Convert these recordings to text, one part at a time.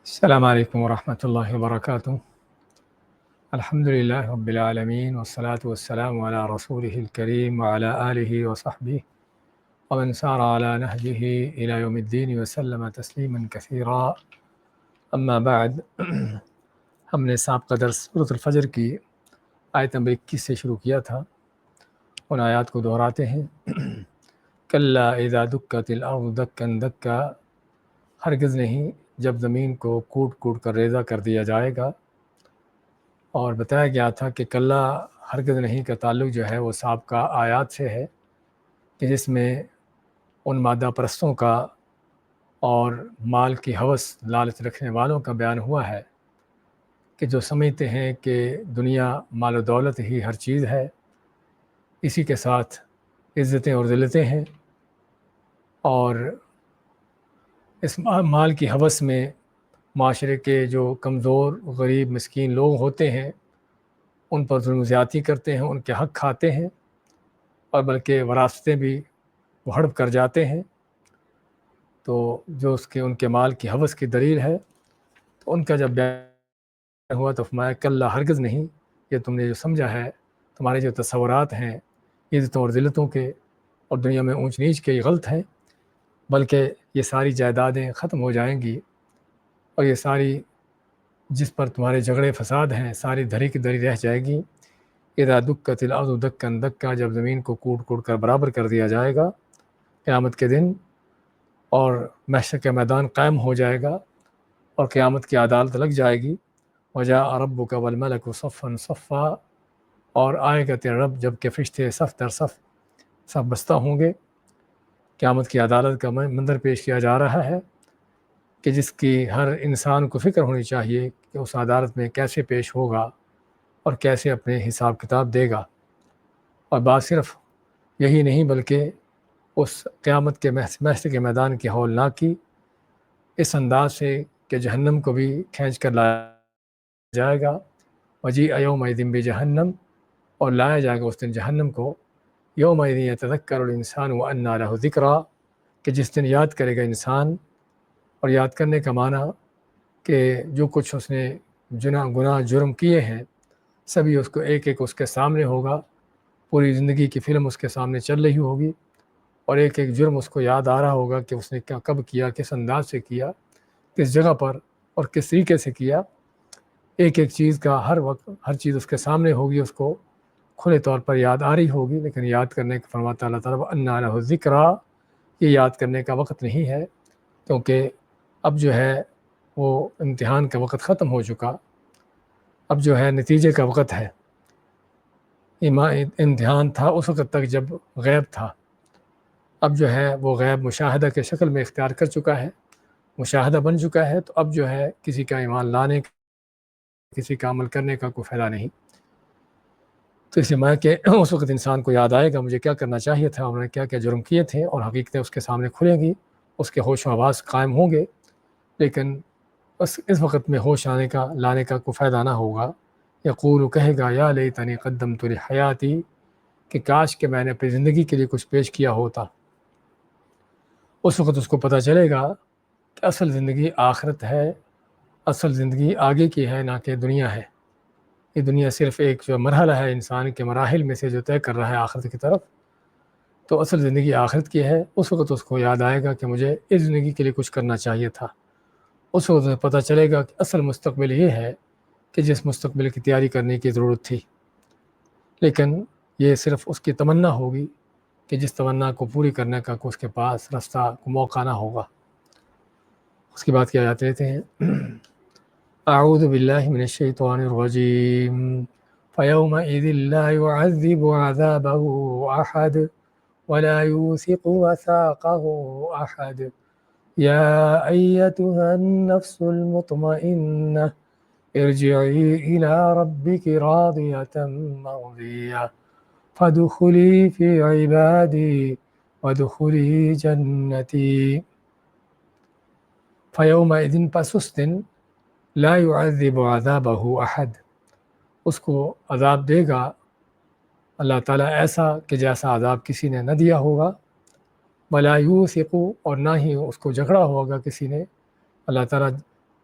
السلام علیکم ورحمۃ اللہ وبرکاتہ۔ الحمد للہ رب العالمین والصلاة والسلام علی رسولہ الکریم وعلی آلہ وصحبہ ومن سار علی نہجہ الی یوم الدین وسلم تسلیما کثیرا، اما بعد۔ ہم نے سابقہ درس سورۃ الفجر کی آیت نمبر 21 سے شروع کیا تھا، ان آیات کو دہراتے ہیں۔ کلا اذا دکت الارض دکا دکا، ہرگز نہیں جب زمین کو کوٹ کوٹ کر ریزہ کر دیا جائے گا۔ اور بتایا گیا تھا کہ کلا ہرگز نہیں کا تعلق جو ہے وہ سابقہ آیات سے ہے، کہ جس میں ان مادہ پرستوں کا اور مال کی ہوس لالچ رکھنے والوں کا بیان ہوا ہے، کہ جو سمجھتے ہیں کہ دنیا مال و دولت ہی ہر چیز ہے، اسی کے ساتھ عزتیں اور ذلتیں ہیں، اور اس مال کی ہوس میں معاشرے کے جو کمزور غریب مسکین لوگ ہوتے ہیں ان پر ظلم و زیادتی کرتے ہیں، ان کے حق کھاتے ہیں، اور بلکہ وراثتیں بھی وہ ہڑپ کر جاتے ہیں۔ تو جو ان کے مال کی ہوس کی دلیل ہے، تو ان کا جب بیان ہوا تو فرمایا کلا ہرگز نہیں، یہ تم نے جو سمجھا ہے، تمہارے جو تصورات ہیں عزتوں اور ذلتوں کے اور دنیا میں اونچ نیچ کے، یہ غلط ہیں، بلکہ یہ ساری جائیدادیں ختم ہو جائیں گی، اور یہ ساری جس پر تمہارے جھگڑے فساد ہیں ساری دھری کی دھری رہ جائے گی۔ اذا دکت الارض دکا دکا، جب زمین کو کوٹ کوٹ کر برابر کر دیا جائے گا قیامت کے دن، اور محشر کا میدان قائم ہو جائے گا اور قیامت کی عدالت لگ جائے گی۔ وجاء ربک والملک صفا صفا، اور آئے گا تیرا رب جب کہ فرشتے صف در صف صف بستہ ہوں گے۔ قیامت کی عدالت کا منظر پیش کیا جا رہا ہے، کہ جس کی ہر انسان کو فکر ہونی چاہیے کہ اس عدالت میں کیسے پیش ہوگا اور کیسے اپنے حساب کتاب دے گا۔ اور بات صرف یہی نہیں، بلکہ اس قیامت کے محشر کے میدان کی ہولناکی اس انداز سے کہ جہنم کو بھی کھینچ کر لایا جائے گا۔ وجیء یومئذ بجہنم، اور لایا جائے گا اس دن جہنم کو۔ یومئذ یتذکر الانسان وانیٰ لہ ذکریٰ، کہ جس دن یاد کرے گا انسان، اور یاد کرنے کا معنی کہ جو کچھ اس نے گناہ جرم کیے ہیں سبھی اس کو ایک ایک اس کے سامنے ہوگا، پوری زندگی کی فلم اس کے سامنے چل رہی ہوگی، اور ایک ایک جرم اس کو یاد آ رہا ہوگا کہ اس نے کب کیا، کس انداز سے کیا، کس جگہ پر اور کس طریقے سے کیا۔ ایک ایک چیز کا ہر وقت ہر چیز اس کے سامنے ہوگی، اس کو کھلے طور پر یاد آ رہی ہوگی، لیکن یاد کرنے کا فرماتا اللہ تعالیٰ وَأَنَّىٰ لَهُ الذِّكْرَىٰ، یہ یاد کرنے کا وقت نہیں ہے، کیونکہ اب جو ہے وہ امتحان کا وقت ختم ہو چکا، اب جو ہے نتیجے کا وقت ہے۔ امتحان تھا اس وقت تک جب غیب تھا، اب جو ہے وہ غیب مشاہدہ کے شکل میں اختیار کر چکا ہے، مشاہدہ بن چکا ہے، تو اب جو ہے کسی کا ایمان لانے کا، کسی کا عمل کرنے کا کوئی فائدہ نہیں۔ تو اس لیے کہ اس وقت انسان کو یاد آئے گا مجھے کیا کرنا چاہیے تھا، انہوں نے کیا کیا جرم کیے تھے، اور حقیقتیں اس کے سامنے کھلیں گی، اس کے ہوش و حواس قائم ہوں گے، لیکن اس وقت میں ہوش لانے کا کوئی فائدہ نہ ہوگا۔ یقول، کہے گا یا لیتنی قدمت لحیاتی، کہ کاش کہ میں نے اپنی زندگی کے لیے کچھ پیش کیا ہوتا۔ اس وقت اس کو پتہ چلے گا کہ اصل زندگی آخرت ہے، اصل زندگی آگے کی ہے، نہ کہ دنیا ہے۔ یہ دنیا صرف ایک جو مرحلہ ہے انسان کے مراحل میں سے جو طے کر رہا ہے آخرت کی طرف، تو اصل زندگی آخرت کی ہے۔ اس وقت اس کو یاد آئے گا کہ مجھے اس زندگی کے لیے کچھ کرنا چاہیے تھا۔ اس وقت پتہ چلے گا کہ اصل مستقبل یہ ہے کہ جس مستقبل کی تیاری کرنے کی ضرورت تھی، لیکن یہ صرف اس کی تمنا ہوگی کہ جس تمنا کو پوری کرنے کا اس کے پاس رستہ موقع نہ ہوگا۔ اس کی بات کیا جاتے رہتے ہیں۔ اعوذ باللہ من الشیطان الرجیم فیومئذ لا يعذب عذابه احد ولا يوثق وثاقه احد يا أيتها النفس المطمئنة ارجعي إلى ربك راضية مرضية فادخلي في عبادي وادخلي جنتي۔ فیومئذ، پس اس دن، لا يعذب عذابه احد، اس کو عذاب دے گا اللہ تعالیٰ ایسا کہ جیسا عذاب کسی نے نہ دیا ہوگا، ولا یوثق، اور نہ ہی اس کو جھگڑا ہوگا کسی نے۔ اللہ تعالیٰ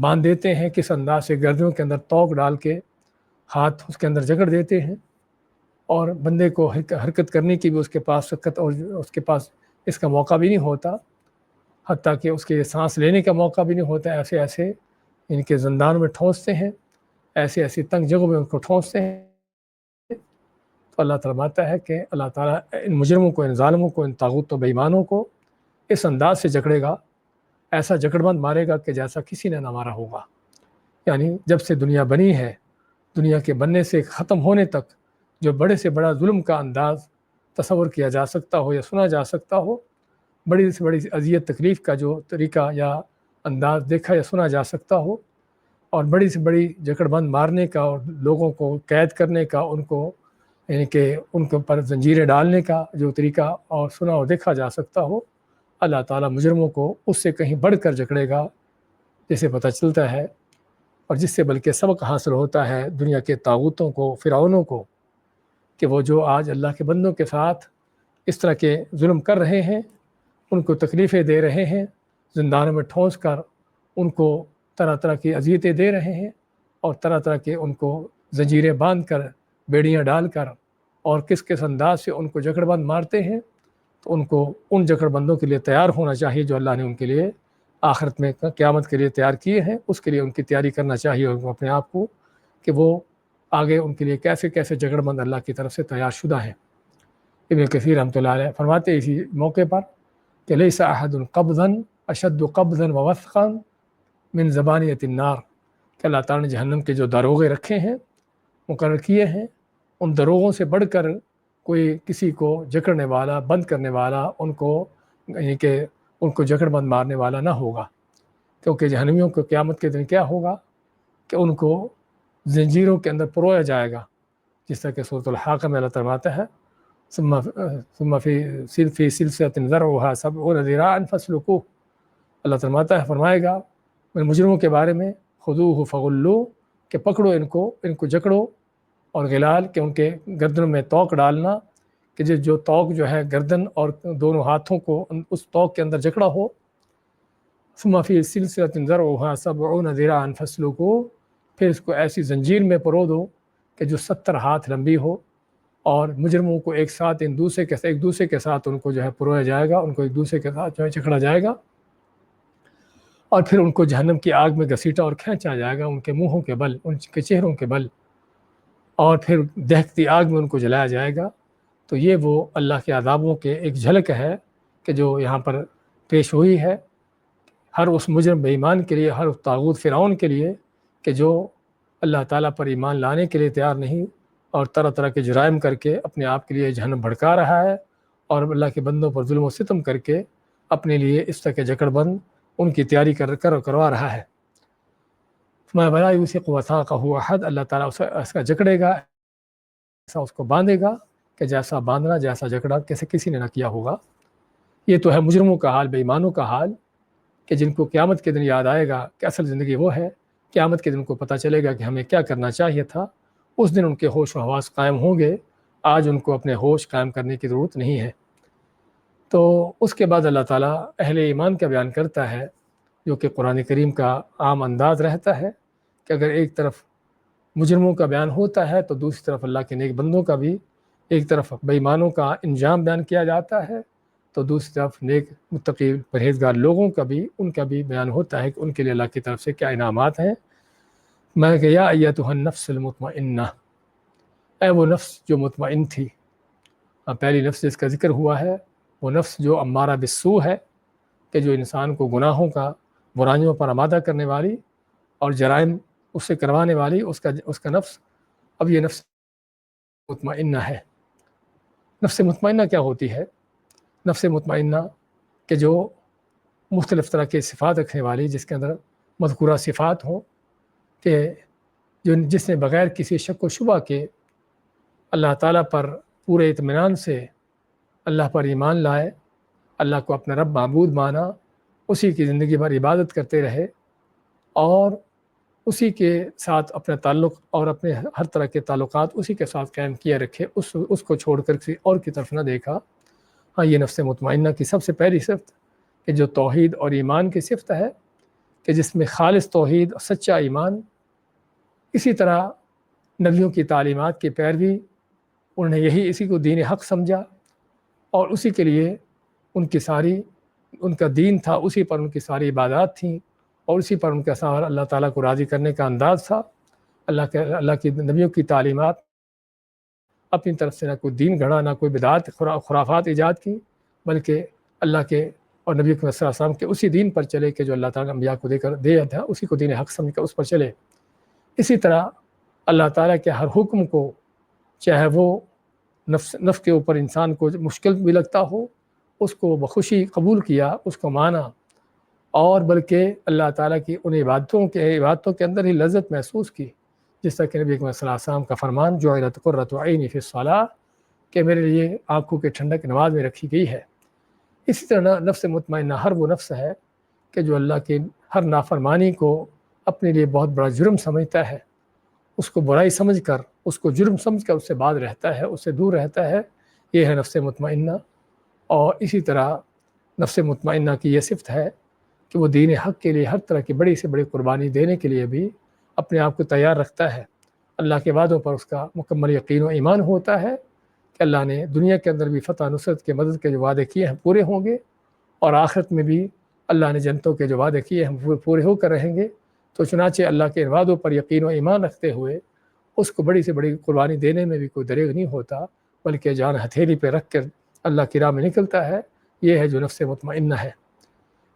باندھ دیتے ہیں، کس انداز سے گردنوں کے اندر توق ڈال کے ہاتھ اس کے اندر جکڑ دیتے ہیں، اور بندے کو حرکت کرنے کی بھی اس کے پاس وقت اور اس کے پاس اس کا موقع بھی نہیں ہوتا، حتیٰ کہ اس کے سانس لینے کا موقع بھی نہیں ہوتا۔ ایسے ایسے ان کے زندان میں ٹھونستے ہیں، ایسی ایسی تنگ جگہوں میں ان کو ٹھونستے ہیں۔ تو اللہ تعالیٰ فرماتا ہے کہ اللہ تعالیٰ ان مجرموں کو، ان ظالموں کو، ان طاغوت و بے ایمانوں کو اس انداز سے جکڑے گا، ایسا جکڑ بند مارے گا کہ جیسا کسی نے نہ مارا ہوگا۔ یعنی جب سے دنیا بنی ہے، دنیا کے بننے سے ختم ہونے تک جو بڑے سے بڑا ظلم کا انداز تصور کیا جا سکتا ہو یا سنا جا سکتا ہو، بڑی سے بڑی اذیت تکلیف کا جو طریقہ یا انداز دیکھا یا سنا جا سکتا ہو، اور بڑی سے بڑی جکڑ بند مارنے کا اور لوگوں کو قید کرنے کا، ان کو یعنی کہ ان کے اوپر زنجیریں ڈالنے کا جو طریقہ اور سنا اور دیکھا جا سکتا ہو، اللہ تعالیٰ مجرموں کو اس سے کہیں بڑھ کر جکڑے گا، جسے پتہ چلتا ہے اور جس سے بلکہ سبق حاصل ہوتا ہے دنیا کے طاغوتوں کو، فرعونوں کو، کہ وہ جو آج اللہ کے بندوں کے ساتھ اس طرح کے ظلم کر رہے ہیں، ان کو تکلیفیں دے رہے ہیں، زندانوں میں ٹھونس کر ان کو طرح طرح کی اذیتیں دے رہے ہیں، اور طرح طرح کے ان کو زنجیریں باندھ کر، بیڑیاں ڈال کر، اور کس انداز سے ان کو جکڑ بند مارتے ہیں، تو ان کو ان جکڑ بندوں کے لیے تیار ہونا چاہیے جو اللہ نے ان کے لیے آخرت میں قیامت کے لیے تیار کیے ہیں۔ اس کے لیے ان کی تیاری کرنا چاہیے ان کو اپنے آپ کو، کہ وہ آگے ان کے لیے کیسے کیسے جکڑ بند اللہ کی طرف سے تیار شدہ ہیں۔ ابن کثیر رحمۃ اللہ علیہ فرماتے اسی موقع پر کہ لیس احد قبضا اشد قبضا ووثقا من زبانیۃ النار، کہ اللہ تعالیٰ نے جہنم کے جو داروغے رکھے ہیں، مقرر کیے ہیں، ان داروغوں سے بڑھ کر کوئی کسی کو جکڑنے والا، بند کرنے والا، ان کو یعنی کہ ان کو جکڑ بند مارنے والا نہ ہوگا۔ کیونکہ جہنمیوں کو قیامت کے دن کیا ہوگا کہ ان کو زنجیروں کے اندر پرویا جائے گا، جس طرح کہ سورۃ الحاقہ میں اللہ فرماتا ہے ثم فی سلسلۃ ذرعها 70 ذراعا فاسلکوہ۔ اللہ فرمائے گا مجرموں کے بارے میں، خذوہ فغلوہ، کہ پکڑو ان کو جکڑو، اور غلال کہ ان کے گردنوں میں توق ڈالنا، کہ جو توق جو ہے گردن اور دونوں ہاتھوں کو اس توق کے اندر جکڑا ہو۔ ثم فی سلسلۃ ذرعها 70 ذراعا فاسلکوہ، پھر اس کو ایسی زنجیر میں پرو دو کہ جو 70 ہاتھ لمبی ہو، اور مجرموں کو ایک ساتھ ایک دوسرے کے ساتھ ان کو جو ہے پرویا جائے گا، ان کو ایک دوسرے کے ساتھ جو ہے جکڑا جائے گا، اور پھر ان کو جہنم کی آگ میں گھسیٹا اور کھینچا جائے گا، ان کے منہوں کے بل، ان کے چہروں کے بل، اور پھر دہکتی آگ میں ان کو جلایا جائے گا۔ تو یہ وہ اللہ کے عذابوں کے ایک جھلک ہے کہ جو یہاں پر پیش ہوئی ہے ہر اس مجرم بے ایمان کے لیے، ہر اس طاغوت فرعون کے لیے، کہ جو اللہ تعالیٰ پر ایمان لانے کے لیے تیار نہیں، اور طرح طرح کے جرائم کر کے اپنے آپ کے لیے جہنم بھڑکا رہا ہے، اور اللہ کے بندوں پر ظلم و ستم کر کے اپنے لیے اس طرح کے جکڑ بند ان کی تیاری کروا رہا ہے۔ وَلَا يُوثِقُ وَثَاقَهُ أَحَدٌ، اللہ تعالیٰ اس کا جکڑے گا، ایسا اس کو باندھے گا کہ جیسا باندھنا، جیسا جکڑا کسی نے نہ کیا ہوگا۔ یہ تو ہے مجرموں کا حال، بے ایمانوں کا حال، کہ جن کو قیامت کے دن یاد آئے گا کہ اصل زندگی وہ ہے، قیامت کے دن کو پتہ چلے گا کہ ہمیں کیا کرنا چاہیے تھا، اس دن ان کے ہوش و حواس قائم ہوں گے۔ آج ان کو اپنے ہوش قائم کرنے کی ضرورت نہیں ہے۔ تو اس کے بعد اللہ تعالیٰ اہل ایمان کا بیان کرتا ہے، جو کہ قرآن کریم کا عام انداز رہتا ہے، کہ اگر ایک طرف مجرموں کا بیان ہوتا ہے تو دوسری طرف اللہ کے نیک بندوں کا بھی، ایک طرف بے ایمانوں کا انجام بیان کیا جاتا ہے تو دوسری طرف نیک متقی پرہیزگار لوگوں کا بھی، ان کا بھی بیان ہوتا ہے کہ ان کے لیے اللہ کی طرف سے کیا انعامات ہیں۔ میں کہ یا ایتھا النفس المطمئنہ، اے وہ نفس جو مطمئن تھی۔ پہلی نفس جس کا ذکر ہوا ہے وہ نفس جو امارہ بالسوء ہے، کہ جو انسان کو گناہوں کا، برائیوں پر آمادہ کرنے والی اور جرائم اس سے کروانے والی، اس کا نفس، اب یہ نفس مطمئنہ ہے۔ نفس مطمئنہ کیا ہوتی ہے؟ نفس مطمئنہ کہ جو مختلف طرح کے صفات رکھنے والی، جس کے اندر مذکورہ صفات ہوں، کہ جس نے بغیر کسی شک و شبہ کے اللہ تعالیٰ پر پورے اطمینان سے اللہ پر ایمان لائے، اللہ کو اپنا رب معبود مانا، اسی کی زندگی بھر عبادت کرتے رہے، اور اسی کے ساتھ اپنا تعلق اور اپنے ہر طرح کے تعلقات اسی کے ساتھ قائم کیے رکھے، اس کو چھوڑ کر کسی اور کی طرف نہ دیکھا۔ ہاں، یہ نفس مطمئنہ کی سب سے پہلی صفت، کہ جو توحید اور ایمان کی صفت ہے، کہ کہ جس میں خالص توحید اور سچا ایمان، اسی طرح نبیوں کی تعلیمات کی پیروی، انہوں نے اسی کو دین حق سمجھا اور اسی کے لیے ان کا دین تھا، اسی پر ان کی ساری عبادات تھیں اور اسی پر ان کا سارا اللہ تعالیٰ کو راضی کرنے کا انداز تھا۔ اللہ کی نبیوں کی تعلیمات اپنی طرف سے نہ کوئی دین گھڑا، نہ کوئی بدعات خرافات ایجاد کی، بلکہ اللہ کے اور نبی صلی اللہ علیہ وسلم کے اسی دین پر چلے کہ جو اللہ تعالیٰ نے انبیاء کو دیا تھا، اسی کو دین حق سمجھ کر اس پر چلے۔ اسی طرح اللہ تعالیٰ کے ہر حکم کو، چاہے وہ نفس کے اوپر انسان کو مشکل بھی لگتا ہو، اس کو بخوشی قبول کیا، اس کو مانا، اور بلکہ اللہ تعالیٰ کی ان عبادتوں کے اندر ہی لذت محسوس کی، جس طرح کہ نبی صلی اللہ علیہ وسلم کا فرمان جعلت قرۃ عینی فی الصلاۃ، کہ میرے لیے آنکھوں کے ٹھنڈک نماز میں رکھی گئی ہے۔ اسی طرح نفس مطمئنہ ہر وہ نفس ہے کہ جو اللہ کی ہر نافرمانی کو اپنے لیے بہت بڑا جرم سمجھتا ہے، اس کو برائی سمجھ کر، اس کو جرم سمجھ کر اس سے بعد رہتا ہے، اس سے دور رہتا ہے، یہ ہے نفس مطمئنہ۔ اور اسی طرح نفس مطمئنہ کی یہ صفت ہے کہ وہ دین حق کے لیے ہر طرح کی بڑی سے بڑی قربانی دینے کے لیے بھی اپنے آپ کو تیار رکھتا ہے۔ اللہ کے وعدوں پر اس کا مکمل یقین و ایمان ہوتا ہے کہ اللہ نے دنیا کے اندر بھی فتح نصرت کے مدد کے جو وعدے کیے ہیں پورے ہوں گے، اور آخرت میں بھی اللہ نے جنتوں کے جو وعدے کیے ہیں پورے ہو کر رہیں گے۔ تو چنانچہ اللہ کے وعدوں پر یقین و ایمان رکھتے ہوئے اس کو بڑی سے بڑی قربانی دینے میں بھی کوئی دریغ نہیں ہوتا، بلکہ جان ہتھیلی پہ رکھ کر اللہ کی راہ میں نکلتا ہے۔ یہ ہے جو نفس مطمئنہ ہے۔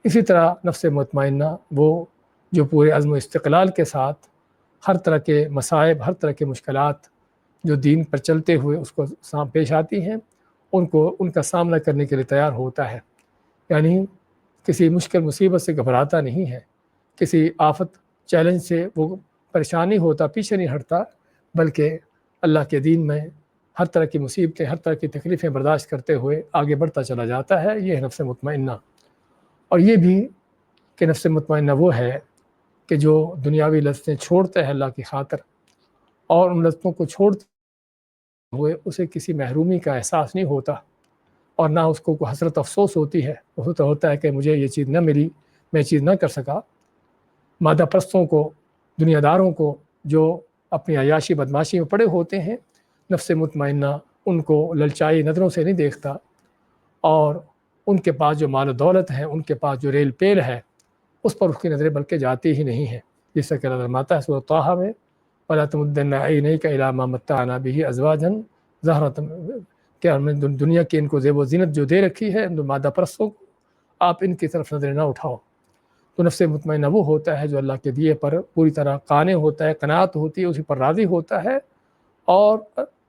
اسی طرح نفس مطمئنہ وہ جو پورے عزم و استقلال کے ساتھ ہر طرح کے مصائب، ہر طرح کے مشکلات جو دین پر چلتے ہوئے اس کو پیش آتی ہیں، ان کا سامنا کرنے کے لیے تیار ہوتا ہے، یعنی کسی مشکل مصیبت سے گھبراتا نہیں ہے، کسی آفت چیلنج سے وہ پریشان نہیں ہوتا، پیچھے نہیں ہٹتا، بلکہ اللہ کے دین میں ہر طرح کی مصیبتیں، ہر طرح کی تکلیفیں برداشت کرتے ہوئے آگے بڑھتا چلا جاتا ہے۔ یہ ہے نفس مطمئنہ۔ اور یہ بھی کہ نفس مطمئنہ وہ ہے کہ جو دنیاوی لذتیں چھوڑتا ہے اللہ کی خاطر، اور ان لذتوں کو چھوڑتے ہوئے اسے کسی محرومی کا احساس نہیں ہوتا، اور نہ اس کو کوئی حسرت افسوس ہوتی ہے، ہوتا ہے کہ مجھے یہ چیز نہ ملی، میں چیز نہ کر سکا۔ مادہ پرستوں کو، دنیا داروں کو جو اپنی عیاشی بدماشی میں پڑے ہوتے ہیں، نفس مطمئنہ ان کو للچائی نظروں سے نہیں دیکھتا، اور ان کے پاس جو مال و دولت ہے، ان کے پاس جو ریل پیل ہے، اس پر اس کی نظریں بلکہ جاتی ہی نہیں ہیں، جس سے کہ اللہ فرماتا ہے سورۃ طٰہٰ میں وَلَا تَمُدَّنَّ عَيْنَيْكَ إِلَىٰ مَا مَتَّعْنَا بِهِ أَزْوَاجًا زَهْرَةً، کہ ہم نے دنیا کی ان کو زیب و زینت جو دے رکھی ہے، ان مادہ پرستوں کو، آپ ان کی طرف نظریں نہ اٹھاؤ۔ تو نفس مطمئنہ وہ ہوتا ہے جو اللہ کے دیے پر پوری طرح قانع ہوتا ہے، قناعت ہوتی ہے، اسی پر راضی ہوتا ہے، اور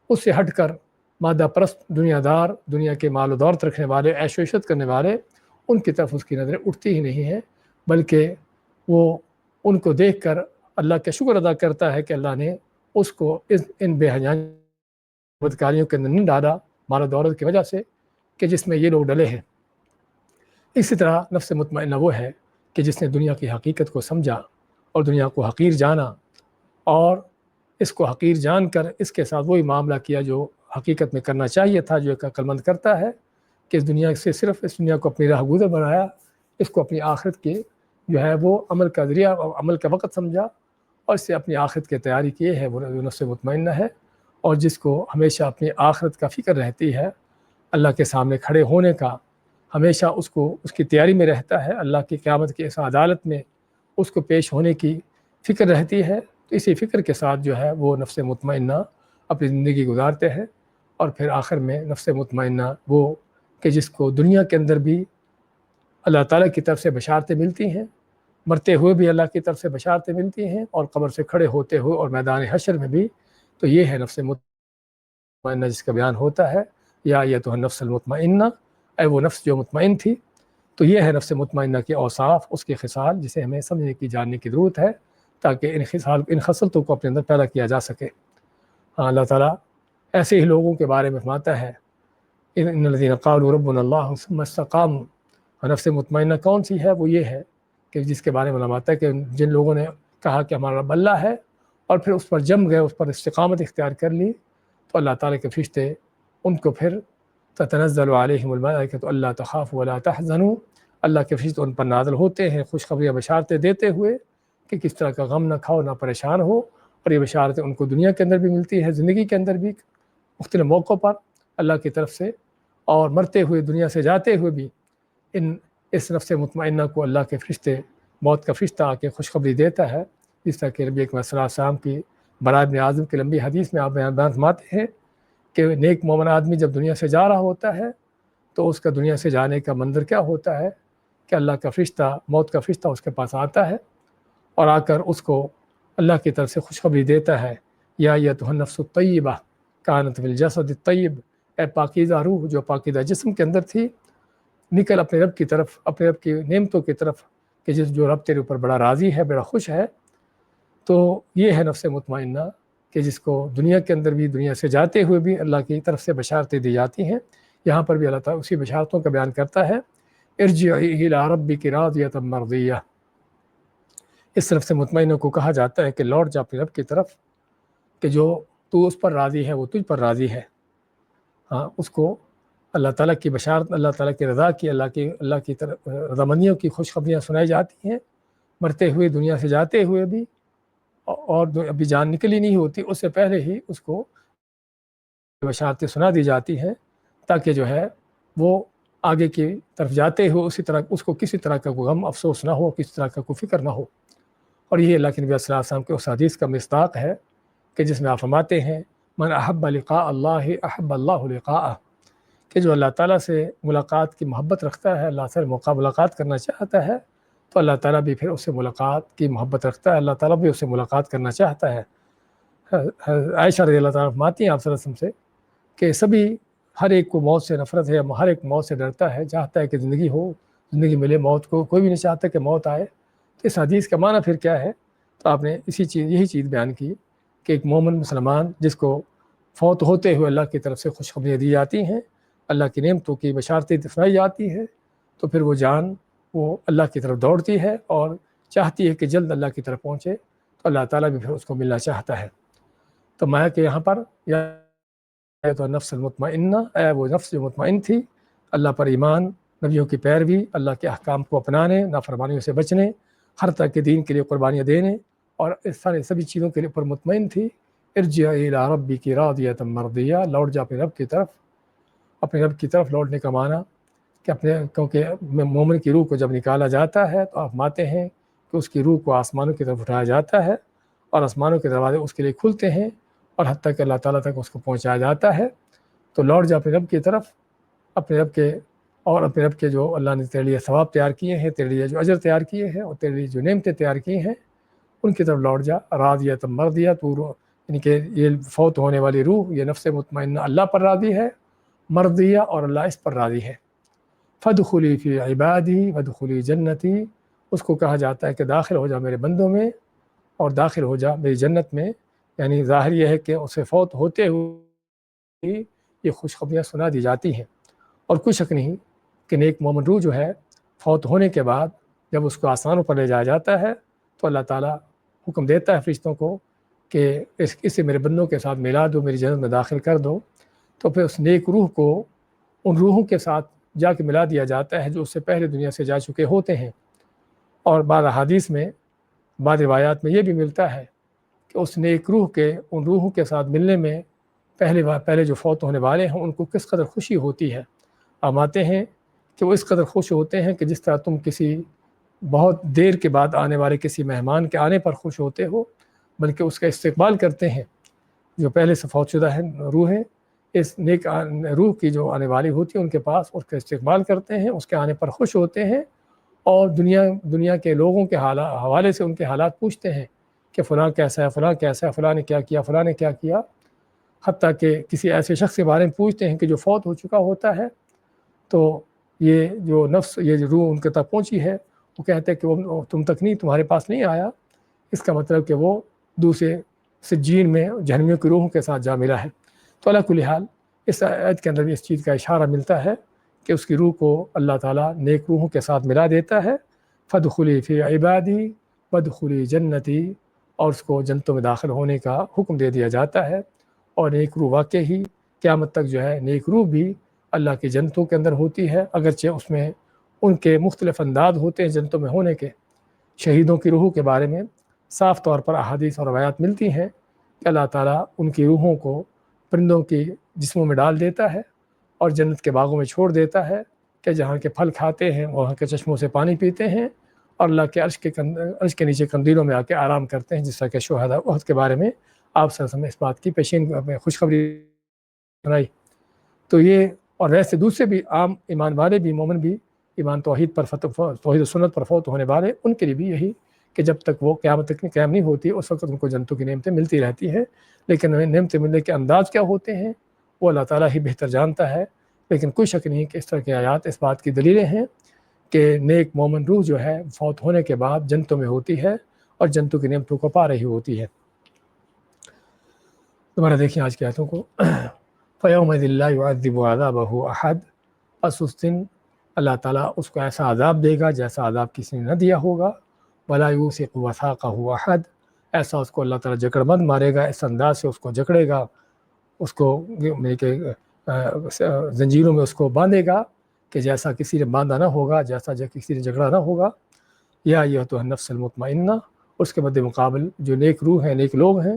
اس سے ہٹ کر مادہ پرست، دنیا دار، دنیا کے مال و دولت رکھنے والے، عیش و عشرت کرنے والے، ان کی طرف اس کی نظریں اٹھتی ہی نہیں ہیں، بلکہ وہ ان کو دیکھ کر اللہ کا شکر ادا کرتا ہے کہ اللہ نے اس کو ان بے حیاں بدکاریوں کے اندر نہیں ڈالا مال و دولت کی وجہ سے کہ جس میں یہ لوگ ڈلے ہیں۔ اسی طرح نفس مطمئنہ وہ ہے کہ جس نے دنیا کی حقیقت کو سمجھا اور دنیا کو حقیر جانا، اور اس کو حقیر جان کر اس کے ساتھ وہی معاملہ کیا جو حقیقت میں کرنا چاہیے تھا، جو ایک عقل مند کرتا ہے، کہ اس دنیا سے صرف اس دنیا کو اپنی راہ گزر بنایا، اس کو اپنی آخرت کے جو ہے وہ عمل کا ذریعہ، عمل کا وقت سمجھا، اور اس سے اپنی آخرت کی تیاری کی ہے، وہ نفس مطمئنہ ہے۔ اور جس کو ہمیشہ اپنی آخرت کا فکر رہتی ہے، اللہ کے سامنے کھڑے ہونے کا ہمیشہ اس کی تیاری میں رہتا ہے، اللہ کی قیامت کی اس عدالت میں اس کو پیش ہونے کی فکر رہتی ہے، تو اسی فکر کے ساتھ جو ہے وہ نفس مطمئنہ اپنی زندگی گزارتے ہیں۔ اور پھر آخر میں نفس مطمئنہ وہ کہ جس کو دنیا کے اندر بھی اللہ تعالیٰ کی طرف سے بشارتیں ملتی ہیں، مرتے ہوئے بھی اللہ کی طرف سے بشارتیں ملتی ہیں، اور قبر سے کھڑے ہوتے ہوئے اور میدان حشر میں بھی، تو یہ ہے نفس مطمئنہ جس کا بیان ہوتا ہے، یا ایتھا النفس المطمئنہ، اے وہ نفس جو مطمئن تھی۔ تو یہ ہے نفس مطمئنہ کے اوصاف، اس کے خصال، جسے ہمیں سمجھنے کی، جاننے کی ضرورت ہے، تاکہ ان خصلتوں کو اپنے اندر پیدا کیا جا سکے۔ اللہ تعالیٰ ایسے ہی لوگوں کے بارے میں فرماتا ہے ان الذین قالوا ربنا اللہ ثم استقاموا۔ نفس مطمئنہ کون سی ہے؟ وہ یہ ہے کہ جس کے بارے میں فرماتا ہے کہ جن لوگوں نے کہا کہ ہمارا رب اللہ ہے، اور پھر اس پر جم گئے، اس پر استقامت اختیار کر لی، تو اللہ تعالیٰ کے فرشتے ان کو پھر تتنزل علیہم الملائکۃ الا تخافوا ولا تحزنوا، اللہ کے فرشتے ان پر نازل ہوتے ہیں خوشخبریاں بشارتیں دیتے ہوئے کہ کس طرح کا غم نہ کھاؤ نہ پریشان ہو، اور یہ بشارتیں ان کو دنیا کے اندر بھی ملتی ہے، زندگی کے اندر بھی مختلف موقعوں پر اللہ کی طرف سے، اور مرتے ہوئے دنیا سے جاتے ہوئے بھی اس نفس مطمئنہ کو اللہ کے فرشتے، موت کا فرشتہ آ کے خوشخبری دیتا ہے، جس طرح کہ نبی اکرم صلی اللہ علیہ وسلم کی برائے ابن عازب کی لمبی حدیث میں آپ بیان فرماتے ہیں کہ نیک مومن آدمی جب دنیا سے جا رہا ہوتا ہے تو اس کا دنیا سے جانے کا منظر کیا ہوتا ہے کہ اللہ کا فرشتہ، موت کا فرشتہ اس کے پاس آتا ہے اور آ کر اس کو اللہ کی طرف سے خوشخبری دیتا ہے، یا ایتھا النفس الطیبہ کانت فی الجسد الطیب، اے پاکیزہ روح جو پاکیزہ جسم کے اندر تھی، نکل اپنے رب کی طرف، اپنے رب کی نعمتوں کی طرف، کہ جو رب تیرے اوپر بڑا راضی ہے، بڑا خوش ہے۔ تو یہ ہے نفس مطمئنہ کہ جس کو دنیا کے اندر بھی، دنیا سے جاتے ہوئے بھی اللہ کی طرف سے بشارتیں دی جاتی ہیں۔ یہاں پر بھی اللہ تعالیٰ اسی بشارتوں کا بیان کرتا ہے، ارجعی الی ربک راضیۃ مرضیہ۔ اس طرف سے مطمئنہ کو کہا جاتا ہے کہ لوٹ جا اپنے رب کی طرف، کہ جو تو اس پر راضی ہے وہ تجھ پر راضی ہے۔ ہاں، اس کو اللہ تعالیٰ کی بشارت، اللہ تعالیٰ کی رضا کی، اللہ کی طرف رضامندیوں کی خوشخبریاں سنائی جاتی ہیں، مرتے ہوئے دنیا سے جاتے ہوئے بھی، اور ابھی جان نکلی نہیں ہوتی اس سے پہلے ہی اس کو بشارتیں سنا دی جاتی ہیں، تاکہ جو ہے وہ آگے کی طرف جاتے ہو اسی طرح اس کو کسی طرح کا کوئی غم افسوس نہ ہو، کسی طرح کا کوئی فکر نہ ہو۔ اور یہ اللہ کے نبی صلی اللہ علیہ وسلم کے اس حدیث کا مصداق ہے کہ جس میں آپ فرماتے ہیں، من احب لقاء اللہ احب اللہ لقاءہ، کہ جو اللہ تعالیٰ سے ملاقات کی محبت رکھتا ہے، اللہ سے ملاقات کرنا چاہتا ہے، تو اللہ تعالیٰ بھی پھر اس سے ملاقات کی محبت رکھتا ہے، اللہ تعالیٰ بھی اس سے ملاقات کرنا چاہتا ہے۔ عائشہ رضی اللہ تعالیٰ فرماتی ہیں آپ صلی اللہ علیہ وسلم سے کہ سبھی، ہر ایک کو موت سے نفرت ہے، ہر ایک موت سے ڈرتا ہے، چاہتا ہے کہ زندگی ہو، زندگی ملے، موت کو کوئی بھی نہیں چاہتا کہ موت آئے۔ تو اس حدیث کا معنی پھر کیا ہے؟ تو آپ نے یہی چیز بیان کی کہ ایک مومن مسلمان جس کو فوت ہوتے ہوئے اللہ کی طرف سے خوشخبریاں دی جاتی ہیں، اللہ کی نعمتوں کی بشارتیں سنائی جاتی ہیں، تو پھر وہ جان وہ اللہ کی طرف دوڑتی ہے اور چاہتی ہے کہ جلد اللہ کی طرف پہنچے، تو اللہ تعالیٰ بھی پھر اس کو ملنا چاہتا ہے۔ تو میں کہ یہاں پر تو نفس المطمئنہ، اے وہ نفس جو مطمئن تھی، اللہ پر ایمان، نبیوں کی پیروی، اللہ کے احکام کو اپنانے، نافرمانیوں سے بچنے، ہر طرح کے دین کے لیے قربانیاں دینے، اور اس سارے سبھی چیزوں کے لیے پر مطمئن تھی۔ ارجعی الی ربک راضیۃ مرضیہ، لوٹ جا اپنے رب کی طرف۔ اپنے رب کی طرف لوٹنے کا معنی کہ کیونکہ مومن کی روح کو جب نکالا جاتا ہے تو آپ مانتے ہیں کہ اس کی روح کو آسمانوں کی طرف اٹھایا جاتا ہے، اور آسمانوں کے دروازے اس کے لیے کھلتے ہیں، اور حتیٰ کہ اللہ تعالیٰ تک اس کو پہنچایا جاتا ہے۔ تو لوٹ جا اپنے رب کی طرف، اپنے رب کے، اور اپنے رب کے جو اللہ نے تیرے لیے ثواب تیار کیے ہیں، تیرے لیے جو اجر تیار کیے ہیں، اور تیرے لیے جو نعمتیں تیار کی ہیں، ان کی طرف لوٹ جا۔ راضیۃ مرضیہ، تو یعنی کہ یہ فوت ہونے والی روح، یہ نفس مطمئنہ اللہ پر راضی ہے، مرضیہ، اور اللہ اس پر راضی ہے۔ فادخلی فی عبادی وادخلی جنتی، اس کو کہا جاتا ہے کہ داخل ہو جا میرے بندوں میں اور داخل ہو جا میری جنت میں۔ یعنی ظاہر یہ ہے کہ اسے فوت ہوتے ہوئے یہ خوشخبریاں سنا دی جاتی ہیں، اور کوئی شک نہیں کہ نیک مومن روح جو ہے فوت ہونے کے بعد جب اس کو آسمانوں پر لے جایا جاتا ہے تو اللہ تعالیٰ حکم دیتا ہے فرشتوں کو کہ اسے میرے بندوں کے ساتھ ملا دو، میری جنت میں داخل کر دو۔ تو پھر اس نیک روح کو ان روحوں کے ساتھ جا کے ملا دیا جاتا ہے جو اس سے پہلے دنیا سے جا چکے ہوتے ہیں۔ اور بعض احادیث میں، بعض روایات میں یہ بھی ملتا ہے کہ اس نیک روح کے ان روحوں کے ساتھ ملنے میں پہلے جو فوت ہونے والے ہیں ان کو کس قدر خوشی ہوتی ہے۔ ہم آتے ہیں کہ وہ اس قدر خوش ہوتے ہیں کہ جس طرح تم کسی بہت دیر کے بعد آنے والے کسی مہمان کے آنے پر خوش ہوتے ہو، بلکہ اس کا استقبال کرتے ہیں۔ جو پہلے سے فوت شدہ ہے روح ہے، اس نیک روح کی جو آنے والی ہوتی ہے ان کے پاس اس کا استقبال کرتے ہیں، اس کے آنے پر خوش ہوتے ہیں، اور دنیا کے لوگوں کے حوالے سے ان کے حالات پوچھتے ہیں کہ فلاں کیسا ہے، فلاں کیسا ہے، فلاں نے کیا کیا، فلاں نے کیا کیا، حتیٰ کہ کسی ایسے شخص کے بارے میں پوچھتے ہیں کہ جو فوت ہو چکا ہوتا ہے۔ تو یہ جو نفس، یہ جو روح ان کے تک پہنچی ہے، وہ کہتے ہیں کہ وہ تم تک نہیں، تمہارے پاس نہیں آیا، اس کا مطلب کہ وہ دوسرے سجین میں جہنمیوں کی روحوں کے ساتھ جا ملا ہے۔ تو علی کل حال اس آیت کے اندر بھی اس چیز کا اشارہ ملتا ہے کہ اس کی روح کو اللہ تعالیٰ نیک روحوں کے ساتھ ملا دیتا ہے۔ فادخلی فی عبادی وادخلی جنتی، اور اس کو جنتوں میں داخل ہونے کا حکم دے دیا جاتا ہے۔ اور نیک روح واقع ہی قیامت تک جو ہے نیک روح بھی اللہ کی جنتوں کے اندر ہوتی ہے، اگرچہ اس میں ان کے مختلف انداز ہوتے ہیں جنتوں میں ہونے کے۔ شہیدوں کی روحوں کے بارے میں صاف طور پر احادیث اور روایات ملتی ہیں کہ اللہ تعالیٰ ان کی روحوں کو پرندوں کے جسموں میں ڈال دیتا ہے اور جنت کے باغوں میں چھوڑ دیتا ہے کہ جہاں کے پھل کھاتے ہیں، وہاں کے چشموں سے پانی پیتے ہیں اور اللہ کے عرش کے نیچے قندیلوں میں آ کے آرام کرتے ہیں، جس طرح کہ شہداء احد کے بارے میں آپ صلی اللہ علیہ وسلم نے اس بات کی پیشین میں خوشخبری سنائی۔ تو یہ اور ویسے دوسرے بھی عام ایمان والے بھی، مومن بھی، ایمان توحید پر توحید و سنت پر فوت ہونے والے، ان کے لیے بھی یہی کہ جب تک وہ قیامت تک قیام نہیں ہوتی اس وقت ان کو جنتوں کی نعمتیں ملتی رہتی ہیں، لیکن نعمتیں ملنے کے انداز کیا ہوتے ہیں وہ اللہ تعالیٰ ہی بہتر جانتا ہے۔ لیکن کوئی شک نہیں کہ اس طرح کی آیات اس بات کی دلیلیں ہیں کہ نیک مومن روح جو ہے فوت ہونے کے بعد جنتوں میں ہوتی ہے اور جنتوں کی نعمتوں کو پا رہی ہوتی ہے۔ دوبارہ دیکھیں آج کی آیتوں کو۔ فَيَوْمَئِذٍ لَا يُعَذِّبُ عَذَابَهُ أَحَدٌ، پس اس دن اللہ تعالیٰ اس کو ایسا عذاب دے گا جیسا عذاب کسی نے نہ دیا ہوگا۔ وَلَا يُوثِقُ وَثَاقَهُ أَحَدٌ، ایسا اس کو اللہ تعالیٰ جکڑ بند مارے گا، اس انداز سے اس کو جکڑے گا، اس کو زنجیروں میں اس کو باندھے گا کہ جیسا کسی نے باندھا نہ ہوگا، جیسا کسی نے جکڑا نہ ہوگا۔ یا ایھا النفس المطمئنہ، اس کے مد مقابل جو نیک روح ہیں، نیک لوگ ہیں،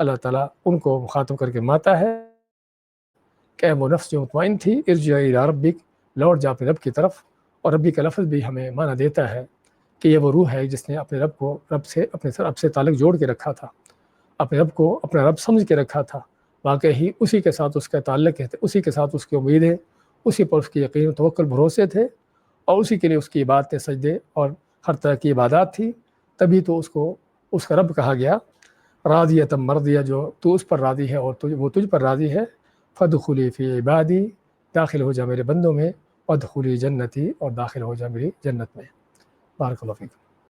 اللہ تعالیٰ ان کو مخاطب کر کے ماتا ہے کہ وہ نفس جو مطمئن تھی، ارجعی الی ربک، لوٹ جا اپنے رب کی طرف۔ اور ربی کا لفظ بھی ہمیں معنی دیتا ہے کہ یہ وہ روح ہے جس نے اپنے رب کو اپنے رب سے تعلق جوڑ کے رکھا تھا، اپنے رب کو اپنا رب سمجھ کے رکھا تھا، واقعی اسی کے ساتھ اس کا تعلق ہے، اسی کے ساتھ اس کی امیدیں، اسی پر اس کی یقین و توکل بھروسے تھے، اور اسی کے لیے اس کی عبادتیں، سجدے اور ہر طرح کی عبادات تھی۔ تبھی تو اس کو اس کا رب کہا گیا۔ راضیۃ مرضیہ، جو تو اس پر راضی ہے اور وہ تجھ پر راضی ہے۔ فادخلی فی عبادی، داخل ہو جا میرے بندوں میں، وادخلی جنتی، اور داخل ہو جا میری جنت میں۔ بارک اللہ فیک۔